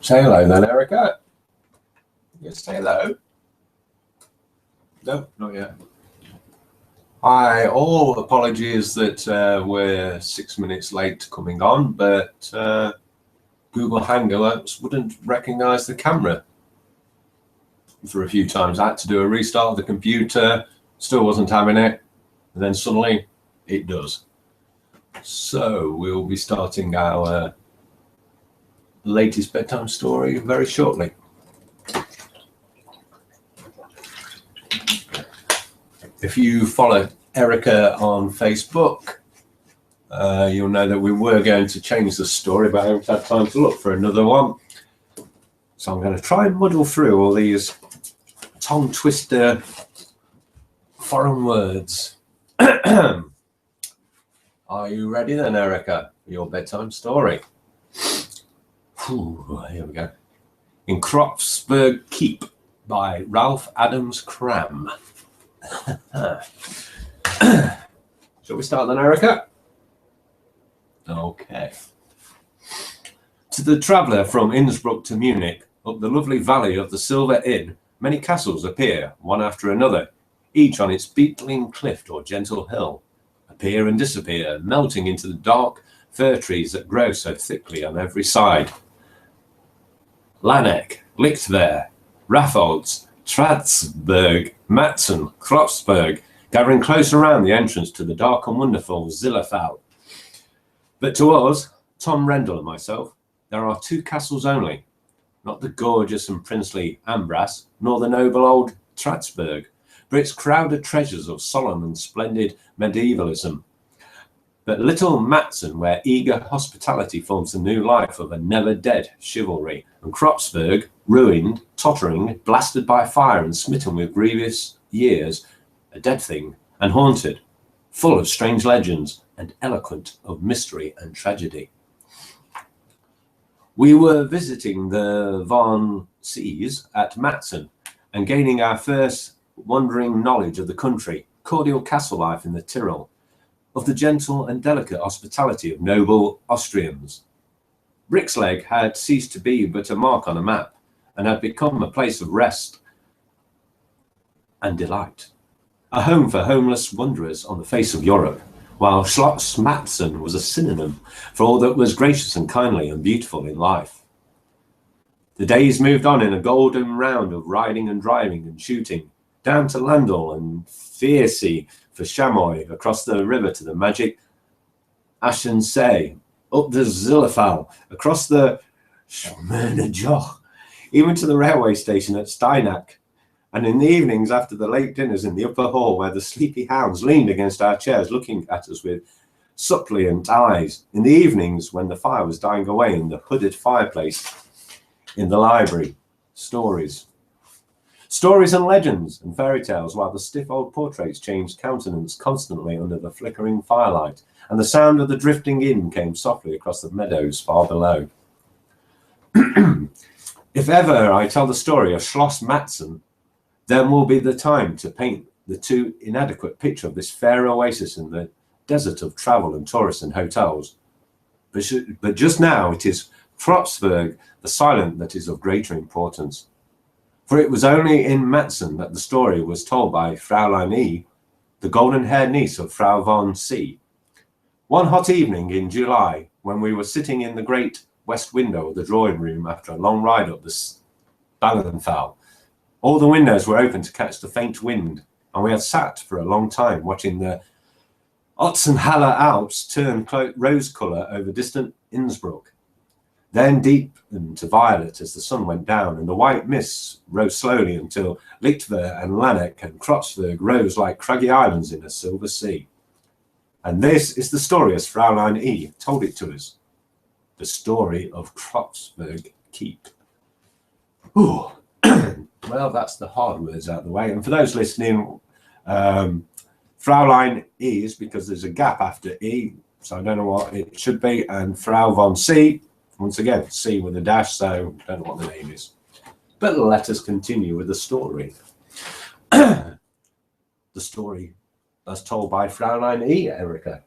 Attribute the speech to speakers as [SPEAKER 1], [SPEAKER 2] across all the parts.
[SPEAKER 1] Say hello then, Erica. You say hello? No, not yet. Hi, all apologies that we're 6 minutes late coming on, but Google Hangouts wouldn't recognize the camera for a few times. I had to do a restart of the computer, still wasn't having it, and then suddenly it does. So we'll be starting our latest bedtime story very shortly. If you follow Erica on Facebook, you'll know that we were going to change the story, but I haven't had time to look for another one. So I'm going to try and muddle through all these tongue twister foreign words. Are you ready then, Erica, for your bedtime story? Here we go. In Kropfsberg Keep by Ralph Adams Cram. Shall we start then, Erica? Okay. To the traveller from Innsbruck to Munich, up the lovely valley of the Silver Inn, many castles appear, one after another, each on its beetling cliff or gentle hill, appear and disappear, melting into the dark fir trees that grow so thickly on every side. Laneck, Lichtwer, Raffolds, Tratsberg, Matzen, Kropfsberg, gathering close around the entrance to the dark and wonderful Zillerthal. But to us, Tom Rendell and myself, there are two castles only, not the gorgeous and princely Ambras, nor the noble old Tratsberg, but its crowded treasures of solemn and splendid medievalism. But little Matzen, where eager hospitality forms the new life of a never-dead chivalry, and Kropfsberg, ruined, tottering, blasted by fire and smitten with grievous years, a dead thing, and haunted, full of strange legends, and eloquent of mystery and tragedy. We were visiting the Von Sees at Matzen, and gaining our first wondering knowledge of the country, cordial castle life in the Tyrol, of the gentle and delicate hospitality of noble Austrians. Brixleg had ceased to be but a mark on a map, and had become a place of rest and delight, a home for homeless wanderers on the face of Europe, while Schloss Matzen was a synonym for all that was gracious and kindly and beautiful in life. The days moved on in a golden round of riding and driving and shooting, down to Landau and Fiersee for chamois, across the river to the magic Aschensee, up the Zillerthal, across the Schmerne Joch, even to the railway station at Steinach, and in the evenings after the late dinners in the upper hall where the sleepy hounds leaned against our chairs looking at us with suppliant eyes, in the evenings when the fire was dying away in the hooded fireplace in the library, stories and legends and fairy tales, while the stiff old portraits changed countenance constantly under the flickering firelight, and the sound of the drifting inn came softly across the meadows far below. If ever I tell the story of Schloss Matzen, then will be the time to paint the too inadequate picture of this fair oasis in the desert of travel and tourists and hotels. But just now it is Kropfsberg, the silent, that is of greater importance. For it was only in Matzen that the story was told by Fraulein E., the golden-haired niece of Frau von C. One hot evening in July, when we were sitting in the great west window of the drawing room after a long ride up the Ballenthal, all the windows were open to catch the faint wind, and we had sat for a long time watching the Otzenhaler Alps turn rose colour over distant Innsbruck, then deepened to violet as the sun went down, and the white mists rose slowly until Lichtwer and Laneck and Kropfsberg rose like craggy islands in a silver sea. And this is the story as Fraulein E. told it to us. The story of Kropfsberg Keep. Ooh. Well, that's the hard words out of the way. And for those listening, Fraulein E is because there's a gap after E, so I don't know what it should be. And Frau von C, once again, C with a dash, so I don't know what the name is. But let us continue with the story. The story as told by Fraulein E, Erica.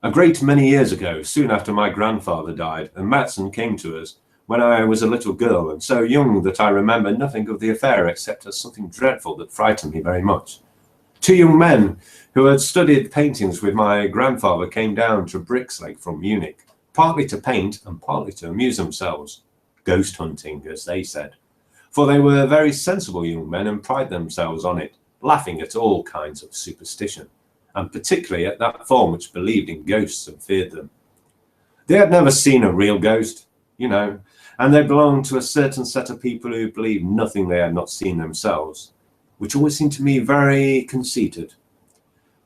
[SPEAKER 1] A great many years ago, soon after my grandfather died, and Matson came to us when I was a little girl and so young that I remember nothing of the affair except as something dreadful that frightened me very much. Two young men who had studied paintings with my grandfather came down to Brixlake from Munich, partly to paint and partly to amuse themselves, ghost hunting, as they said. For they were very sensible young men and prided themselves on it, laughing at all kinds of superstition, and particularly at that form which believed in ghosts and feared them. They had never seen a real ghost, and they belonged to a certain set of people who believed nothing they had not seen themselves, which always seemed to me very conceited.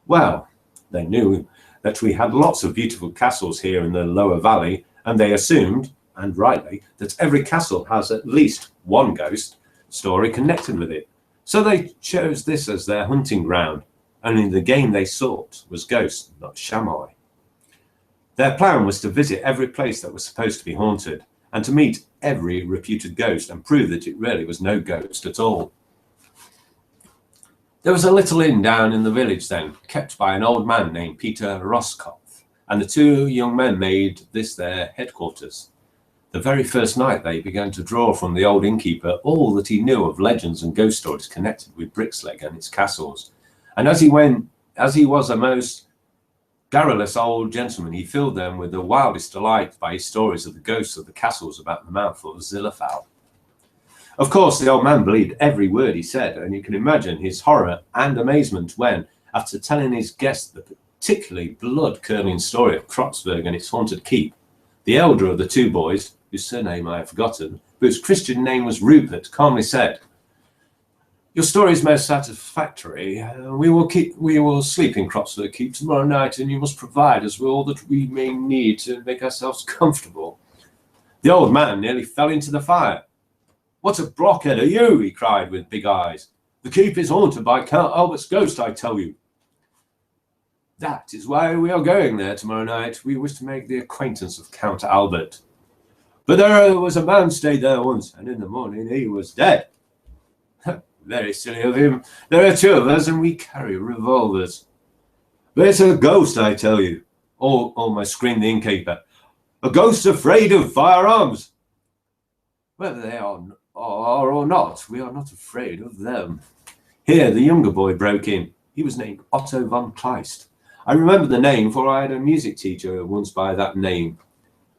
[SPEAKER 1] Well, they knew that we had lots of beautiful castles here in the lower valley, and they assumed, and rightly, that every castle has at least one ghost story connected with it. So they chose this as their hunting ground, only the game they sought was ghosts, not chamois. Their plan was to visit every place that was supposed to be haunted, and to meet every reputed ghost and prove that it really was no ghost at all. There was a little inn down in the village then, kept by an old man named Peter Roskopf, and the two young men made this their headquarters. The very first night they began to draw from the old innkeeper all that he knew of legends and ghost stories connected with Brixlake and its castles. And as he was a most garrulous old gentleman, he filled them with the wildest delight by his stories of the ghosts of the castles about the mouth of Zillerfall. Of course, the old man believed every word he said, and you can imagine his horror and amazement when, after telling his guests the particularly blood-curdling story of Kropfsberg and its haunted keep, the elder of the two boys, whose surname I have forgotten, but whose Christian name was Rupert, calmly said, "Your story is most satisfactory. We will sleep in Kropfsberg Keep tomorrow night, and you must provide us with all that we may need to make ourselves comfortable." The old man nearly fell into the fire. "What a blockhead are you?" he cried with big eyes. "The keep is haunted by Count Albert's ghost, I tell you." "That is why we are going there tomorrow night. We wish to make the acquaintance of Count Albert. But there was a man stayed there once, and in the morning he was dead." "Very silly of him. There are two of us, and we carry revolvers." "But it's a ghost, I tell you," almost screamed the innkeeper. "A ghost afraid of firearms." "Whether they are or not, we are not afraid of them." Here the younger boy broke in. He was named Otto von Kleist. I remember the name, for I had a music teacher once by that name.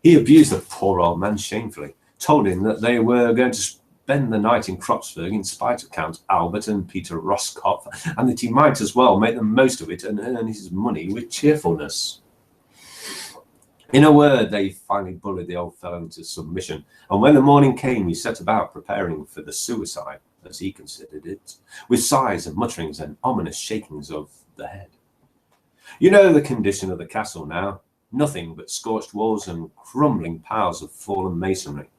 [SPEAKER 1] He abused the poor old man shamefully, told him that they were going to spend the night in Kropfsberg in spite of Count Albert and Peter Roskopf, and that he might as well make the most of it and earn his money with cheerfulness. In a word, they finally bullied the old fellow into submission, and when the morning came, he set about preparing for the suicide, as he considered it, with sighs and mutterings and ominous shakings of the head. You know the condition of the castle now, nothing but scorched walls and crumbling piles of fallen masonry.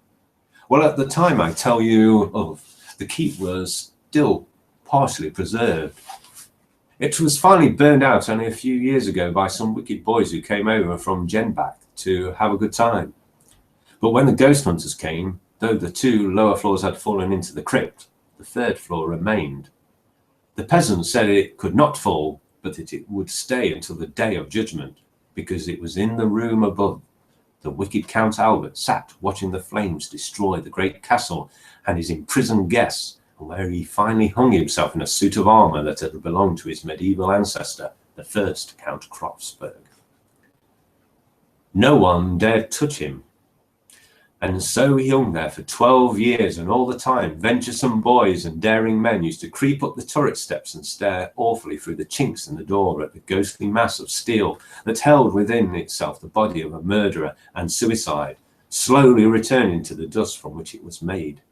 [SPEAKER 1] Well, at the time I tell you of, the keep was still partially preserved. It was finally burned out only a few years ago by some wicked boys who came over from Jenbach to have a good time. But when the ghost hunters came, though the two lower floors had fallen into the crypt, the third floor remained. The peasants said it could not fall, but that it would stay until the day of judgment, because it was in the room above. The wicked Count Albert sat watching the flames destroy the great castle and his imprisoned guests, where he finally hung himself in a suit of armour that had belonged to his medieval ancestor, the first Count Kropfsberg. No one dared touch him, and so he hung there for 12 years, and all the time venturesome boys and daring men used to creep up the turret steps and stare awfully through the chinks in the door at the ghostly mass of steel that held within itself the body of a murderer and suicide, slowly returning to the dust from which it was made.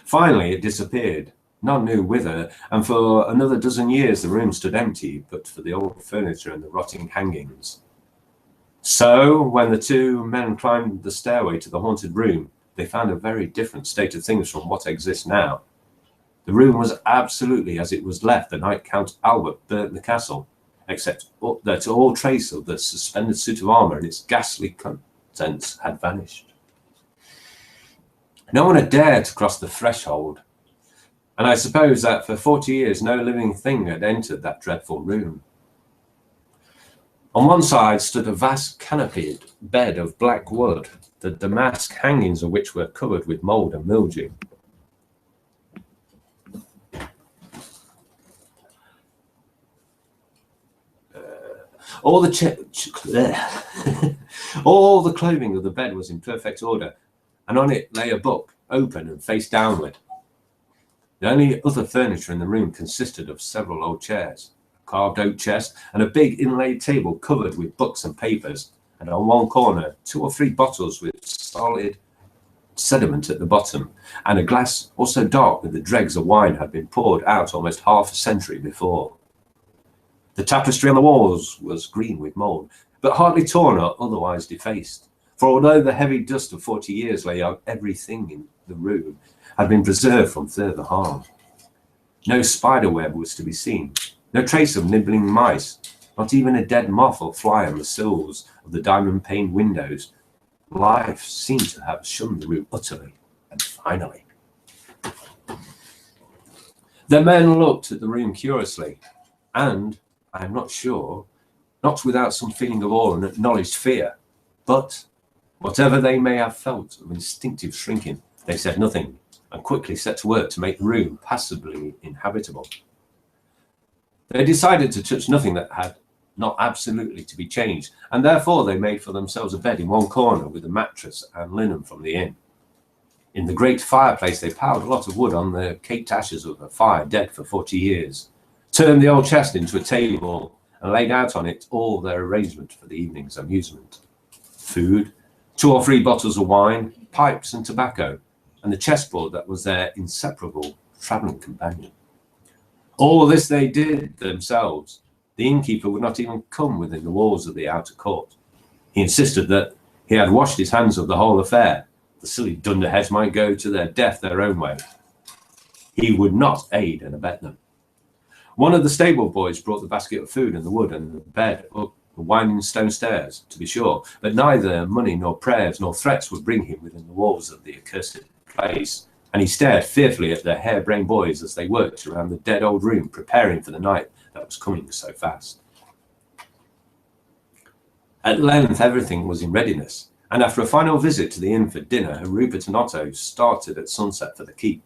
[SPEAKER 1] Finally it disappeared, none knew whither, and for another dozen years the room stood empty but for the old furniture and the rotting hangings. So, when the two men climbed the stairway to the haunted room, they found a very different state of things from what exists now. The room was absolutely as it was left the night Count Albert burnt the castle, except that all trace of the suspended suit of armour and its ghastly contents had vanished. No one had dared to cross the threshold, and I suppose that for 40 years no living thing had entered that dreadful room. On one side stood a vast canopied bed of black wood, the damask hangings of which were covered with mould and mildew. All the clothing of the bed was in perfect order, and on it lay a book, open and face downward. The only other furniture in the room consisted of several old chairs, a carved oak chest, and a big inlaid table covered with books and papers, and on one corner 2 or 3 bottles with solid sediment at the bottom, and a glass also dark with the dregs of wine had been poured out almost half a century before. The tapestry on the walls was green with mould, but hardly torn or otherwise defaced, for although the heavy dust of 40 years lay on everything in the room, had been preserved from further harm. No spider web was to be seen, no trace of nibbling mice, not even a dead moth or fly on the sills of the diamond-paned windows. Life seemed to have shunned the room utterly and finally. The men looked at the room curiously, and, I am not sure, not without some feeling of awe and acknowledged fear, but whatever they may have felt of instinctive shrinking, they said nothing, and quickly set to work to make the room passably inhabitable. They decided to touch nothing that had not absolutely to be changed, and therefore they made for themselves a bed in one corner with a mattress and linen from the inn. In the great fireplace they piled a lot of wood on the caked ashes of a fire dead for 40 years, turned the old chest into a table, and laid out on it all their arrangement for the evening's amusement. Food, 2 or 3 bottles of wine, pipes and tobacco, and the chessboard that was their inseparable travelling companion. All this they did themselves. The innkeeper would not even come within the walls of the outer court. He insisted that he had washed his hands of the whole affair. The silly dunderheads might go to their death their own way. He would not aid and abet them. One of the stable boys brought the basket of food and the wood and the bed up the winding stone stairs, to be sure, but neither money nor prayers nor threats would bring him within the walls of the accursed place, and he stared fearfully at the harebrained boys as they worked around the dead old room, preparing for the night that was coming so fast. At length everything was in readiness, and after a final visit to the inn for dinner, Rupert and Otto started at sunset for the keep.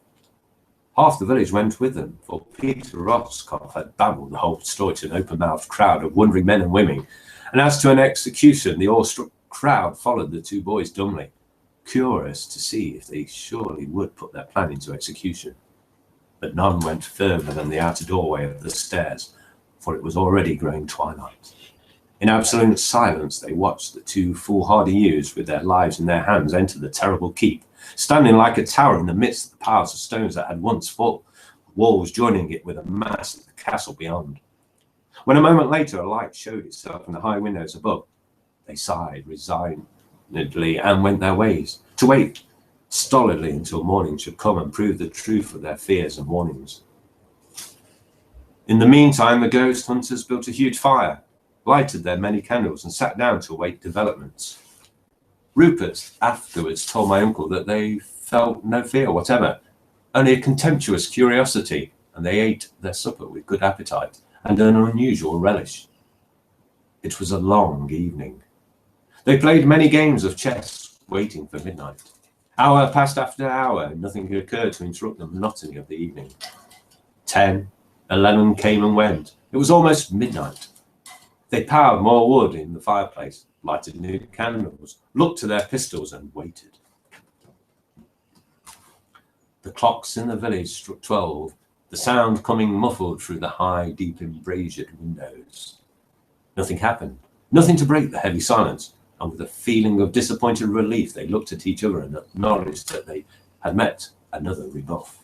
[SPEAKER 1] Half the village went with them, for Peter Roscoff had babbled the whole story to an open-mouthed crowd of wondering men and women, and as to an execution, the awestruck crowd followed the 2 boys dumbly, curious to see if they surely would put their plan into execution. But none went further than the outer doorway of the stairs, for it was already growing twilight. In absolute silence they watched the 2 foolhardy youths with their lives in their hands enter the terrible keep, standing like a tower in the midst of the piles of stones that had once fought, walls joining it with a mass of the castle beyond. When a moment later a light showed itself in the high windows above, they sighed resignedly and went their ways, to wait stolidly until morning should come and prove the truth of their fears and warnings. In the meantime, the ghost hunters built a huge fire, lighted their many candles, and sat down to await developments. Rupert afterwards told my uncle that they felt no fear whatever, only a contemptuous curiosity, and they ate their supper with good appetite and an unusual relish. It was a long evening. They played many games of chess, waiting for midnight. Hour passed after hour, nothing occurred to interrupt the monotony of the evening. 10, 11 came and went. It was almost midnight. They piled more wood in the fireplace, lighted new candles, looked to their pistols, and waited. The clocks in the village struck 12, the sound coming muffled through the high, deep embrasured windows. Nothing happened, nothing to break the heavy silence, and with a feeling of disappointed relief they looked at each other and acknowledged that they had met another rebuff.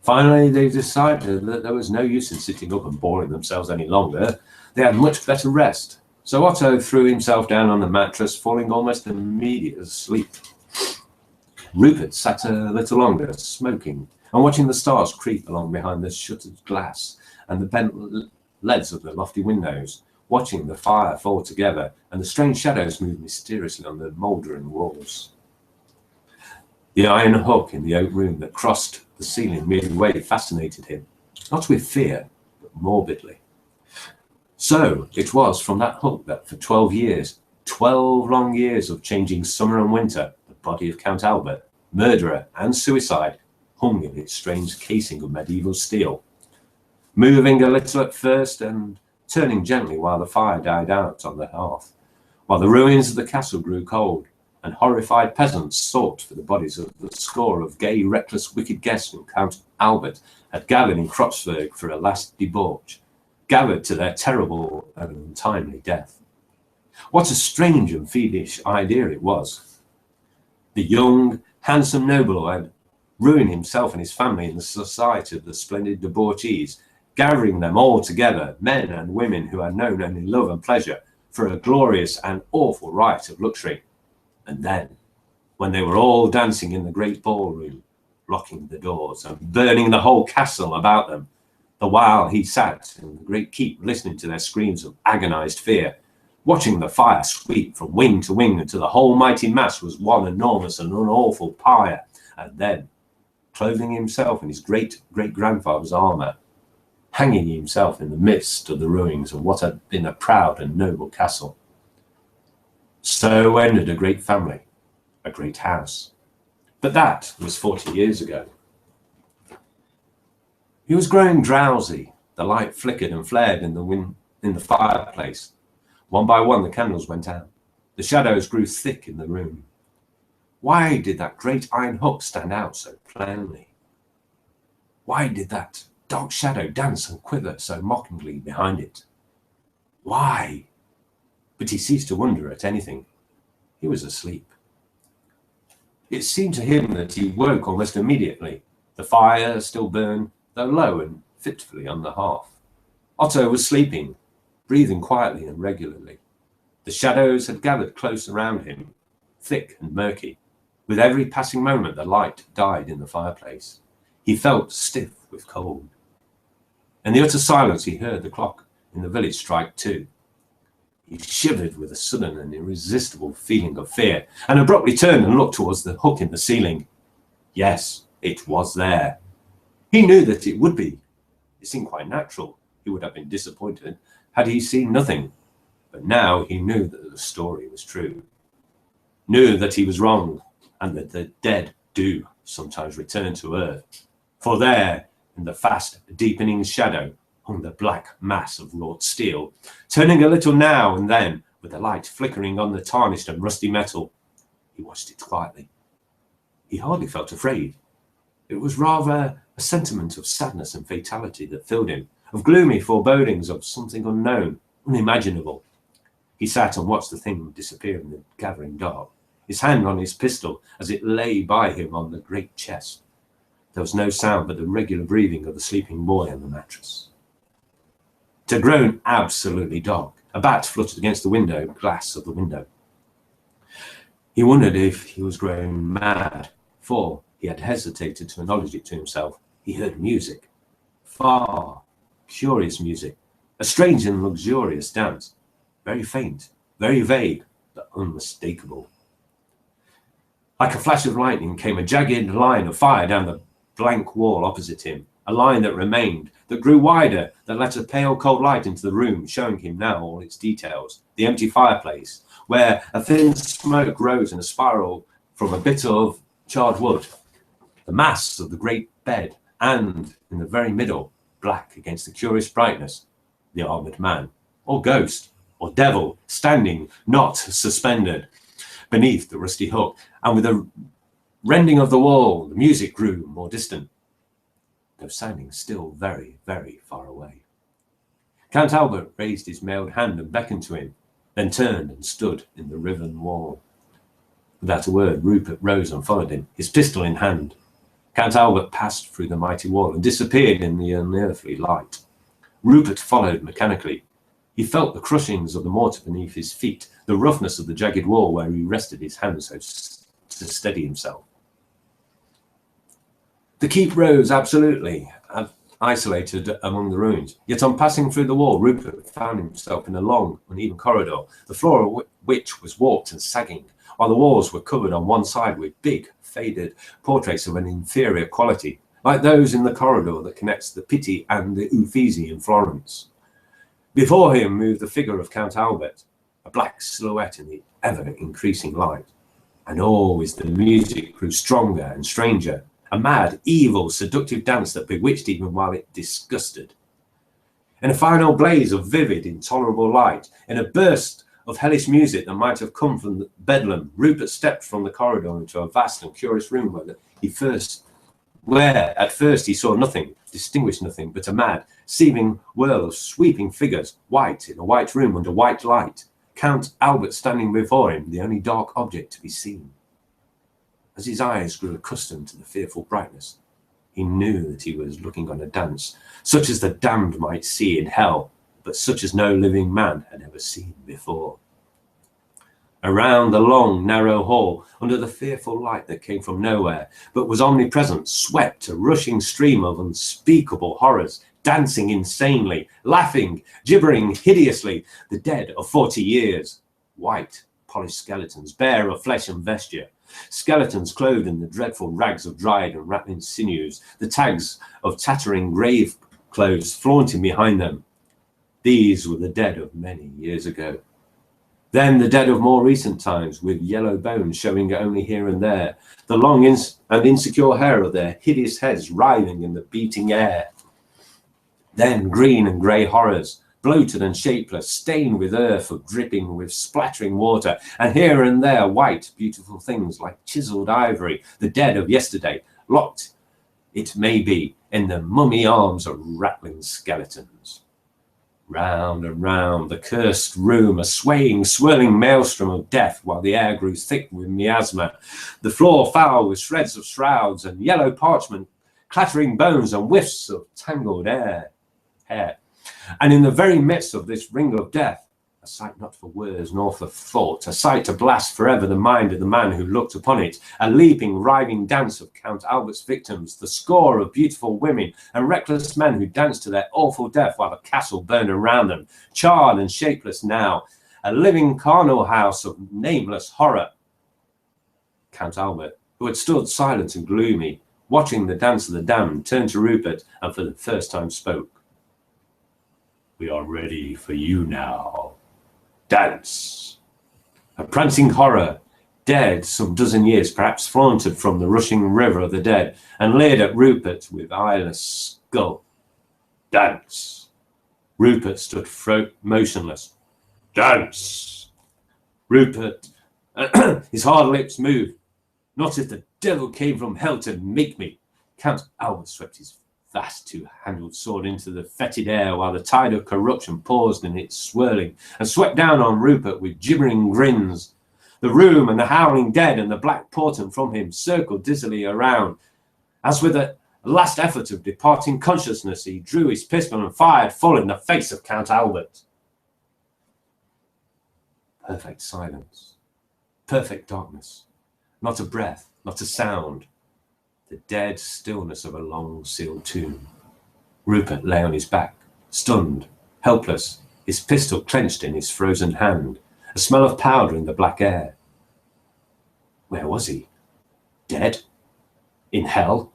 [SPEAKER 1] Finally, they decided that there was no use in sitting up and boring themselves any longer. They had much better rest. So Otto threw himself down on the mattress, falling almost immediately asleep. Rupert sat a little longer, smoking, and watching the stars creep along behind the shuttered glass and the bent leads of the lofty windows, watching the fire fall together and the strange shadows move mysteriously on the mouldering walls. The iron hook in the oak room that crossed the ceiling midway fascinated him, not with fear, but morbidly. So it was from that hook that for 12 years, 12 long years of changing summer and winter, the body of Count Albert, murderer and suicide, hung in its strange casing of medieval steel, moving a little at first and turning gently while the fire died out on the hearth, while the ruins of the castle grew cold, and horrified peasants sought for the bodies of the score of gay, reckless, wicked guests whom Count Albert had gathered in Kropfsberg for a last debauch, gathered to their terrible and untimely death. What a strange and fiendish idea it was. The young, handsome noble who had ruined himself and his family in the society of the splendid debauchees, gathering them all together, men and women who had known only love and pleasure, for a glorious and awful rite of luxury. And then, when they were all dancing in the great ballroom, locking the doors and burning the whole castle about them, the while he sat in the great keep listening to their screams of agonized fear, watching the fire sweep from wing to wing until the whole mighty mass was one enormous and unawful pyre, and then, clothing himself in his great-great-grandfather's armour, hanging himself in the midst of the ruins of what had been a proud and noble castle. So ended a great family, a great house. But that was 40 years ago. He was growing drowsy. The light flickered and flared in the fireplace. One by one the candles went out. The shadows grew thick in the room. Why did that great iron hook stand out so plainly? Why did that dark shadow dance and quiver so mockingly behind it? Why? But he ceased to wonder at anything. He was asleep. It seemed to him that he woke almost immediately. The fire still burned, though low and fitfully on the hearth. Otto was sleeping, breathing quietly and regularly. The shadows had gathered close around him, thick and murky. With every passing moment the light died in the fireplace. He felt stiff with cold. In the utter silence he heard the clock in the village strike 2. He shivered with a sudden and irresistible feeling of fear, and abruptly turned and looked towards the hook in the ceiling. Yes, it was there. He knew that it would be. It seemed quite natural. He would have been disappointed had he seen nothing. But now he knew that the story was true. Knew that he was wrong, and that the dead do sometimes return to earth. For there, in the fast deepening shadow, hung the black mass of wrought steel, turning a little now and then, with the light flickering on the tarnished and rusty metal. He watched it quietly. He hardly felt afraid. It was rather a sentiment of sadness and fatality that filled him, of gloomy forebodings of something unknown, unimaginable. He sat and watched the thing disappear in the gathering dark, his hand on his pistol as it lay by him on the great chest. There was no sound but the regular breathing of the sleeping boy on the mattress. It had grown absolutely dark. A bat fluttered against the window glass of the window. He wondered if he was growing mad, for he had hesitated to acknowledge it to himself. He heard music, far, curious music, a strange and luxurious dance, very faint, very vague, but unmistakable. Like a flash of lightning came a jagged line of fire down the blank wall opposite him, a line that remained, that grew wider, that let a pale cold light into the room, showing him now all its details. The empty fireplace, where a thin smoke rose in a spiral from a bit of charred wood. The mass of the great bed, and in the very middle, black against the curious brightness, the armoured man, or ghost, or devil, standing, not suspended, beneath the rusty hook, and with a rending of the wall, the music grew more distant, though sounding still very, very far away. Count Albert raised his mailed hand and beckoned to him, then turned and stood in the riven wall. Without a word, Rupert rose and followed him, his pistol in hand. Count Albert passed through the mighty wall and disappeared in the unearthly light. Rupert followed mechanically. He felt the crushings of the mortar beneath his feet, the roughness of the jagged wall where he rested his hands so to steady himself. The keep rose absolutely, isolated among the ruins. Yet on passing through the wall, Rupert found himself in a long, uneven corridor, the floor of which was warped and sagging, while the walls were covered on one side with big, faded portraits of an inferior quality, like those in the corridor that connects the Pitti and the Uffizi in Florence. Before him moved the figure of Count Albert, a black silhouette in the ever-increasing light. And always the music grew stronger and stranger, a mad, evil, seductive dance that bewitched even while it disgusted. In a final blaze of vivid, intolerable light, in a burst of hellish music that might have come from Bedlam, Rupert stepped from the corridor into a vast and curious room where at first he saw nothing, distinguished nothing, but a mad, seething whirl of sweeping figures, white in a white room under white light, Count Albert standing before him, the only dark object to be seen. As his eyes grew accustomed to the fearful brightness, he knew that he was looking on a dance, such as the damned might see in hell, but such as no living man had ever seen before. Around the long, narrow hall, under the fearful light that came from nowhere, but was omnipresent, swept a rushing stream of unspeakable horrors, dancing insanely, laughing, gibbering hideously, the dead of 40 years, white, polished skeletons, bare of flesh and vesture, skeletons clothed in the dreadful rags of dried and rattling sinews, the tags of tattering grave clothes flaunting behind them. These were the dead of many years ago. Then the dead of more recent times, with yellow bones showing only here and there, the long and insecure hair of their hideous heads writhing in the beating air. Then green and grey horrors, bloated and shapeless, stained with earth or dripping with splattering water, and here and there white, beautiful things like chiselled ivory, the dead of yesterday, locked, it may be, in the mummy arms of rattling skeletons. Round and round the cursed room, a swaying, swirling maelstrom of death, while the air grew thick with miasma, the floor foul with shreds of shrouds and yellow parchment, clattering bones and whiffs of tangled hair. And in the very midst of this ring of death, a sight not for words nor for thought, a sight to blast forever the mind of the man who looked upon it, a leaping, writhing dance of Count Albert's victims, the score of beautiful women and reckless men who danced to their awful death while the castle burned around them, charred and shapeless now, a living carnal house of nameless horror. Count Albert, who had stood silent and gloomy, watching the dance of the damned, turned to Rupert and for the first time spoke. "We are ready for you now. Dance." A prancing horror, dead some dozen years, perhaps flaunted from the rushing river of the dead and leered at Rupert with eyeless skull. "Dance." Rupert stood motionless. "Dance." Rupert, his hard lips moved. "Not if the devil came from hell to make me." Count Albert swept his vast two-handled sword into the fetid air while the tide of corruption paused in its swirling and swept down on Rupert with gibbering grins. The room and the howling dead and the black portent from him circled dizzily around. As with a last effort of departing consciousness, he drew his pistol and fired full in the face of Count Albert. Perfect silence, perfect darkness, not a breath, not a sound. The dead stillness of a long-sealed tomb. Rupert lay on his back, stunned, helpless, his pistol clenched in his frozen hand, a smell of powder in the black air. Where was he? Dead? In hell?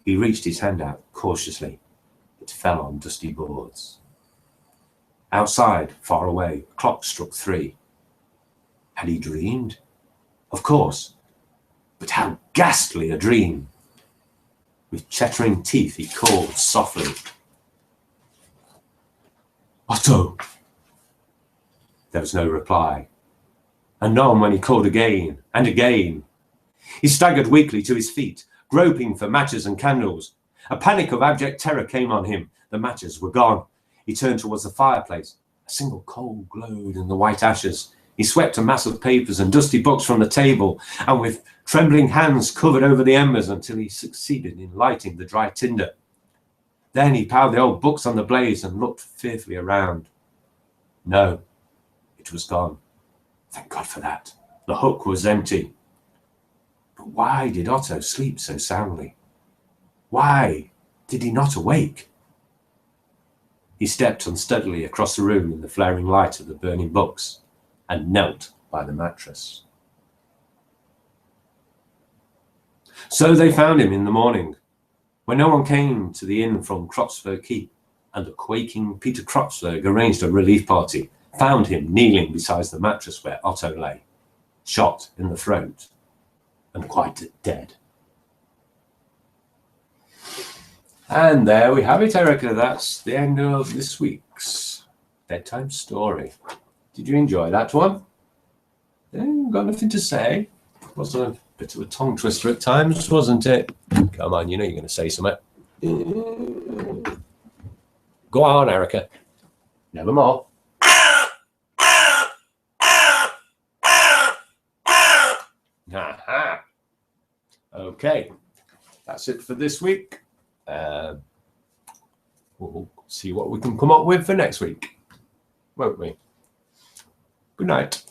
[SPEAKER 1] He reached his hand out cautiously. It fell on dusty boards. Outside, far away, a clock struck 3. Had he dreamed? Of course. But how ghastly a dream! With chattering teeth he called softly. "Otto!" There was no reply. Anon when he called again and again. He staggered weakly to his feet, groping for matches and candles. A panic of abject terror came on him. The matches were gone. He turned towards the fireplace. A single coal glowed in the white ashes. He swept a mass of papers and dusty books from the table, and with trembling hands covered over the embers until he succeeded in lighting the dry tinder. Then he piled the old books on the blaze and looked fearfully around. No, it was gone. Thank God for that. The hook was empty. But why did Otto sleep so soundly? Why did he not awake? He stepped unsteadily across the room in the flaring light of the burning books and knelt by the mattress. So they found him in the morning, when no one came to the inn from Kropfsberg Keep, and the quaking Peter Kropfsberg arranged a relief party, found him kneeling beside the mattress where Otto lay, shot in the throat and quite dead. And there we have it, Erica. That's the end of this week's bedtime story. Did you enjoy that one? Got nothing to say? Was a bit of a tongue twister at times, wasn't it? Come on, you know you're going to say something. Go on, Erica. Nevermore. Aha. Okay, that's it for this week. We'll see what we can come up with for next week, won't we? Good night.